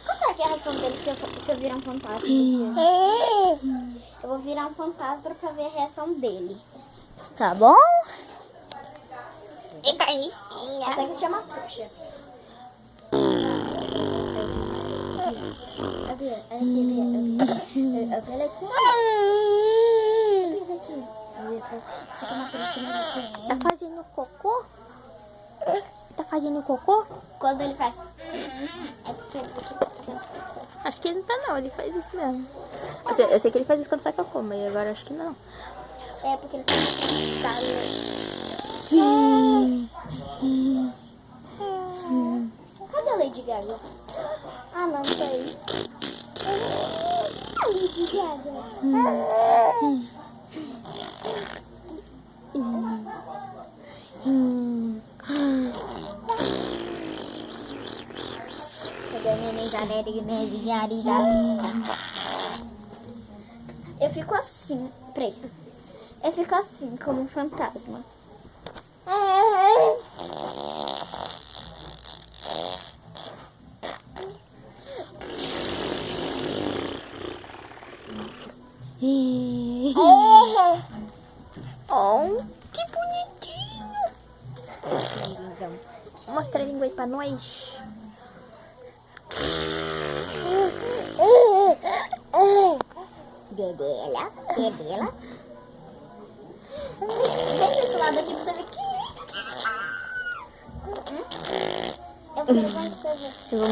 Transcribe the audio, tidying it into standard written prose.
Qual será que é a reação dele se eu virar um fantasma? Eu vou virar um fantasma pra ver a reação dele. Tá bom? E caricinha. Essa aqui se chama Puxa. Olha aqui. Isso aqui é uma trouxa que não você. Tá fazendo cocô? Tá fazendo cocô? Quando ele faz... É porque ele tá fazendo cocô. Acho que ele não tá não, ele faz isso mesmo. Eu sei que ele faz isso quando faz cocô, mas agora acho que não. É porque ele tá Cadê a Lady Gaga? Ah, não, tá aí. A Lady Gaga. Eu fico assim, peraí. Eu fico assim, como um fantasma. Oh, que bonitinho. Mostra a língua aí pra nós. Dedela. Vem desse lado aqui pra você ver que lindo. Eu vou levar pra você ver. Eu vou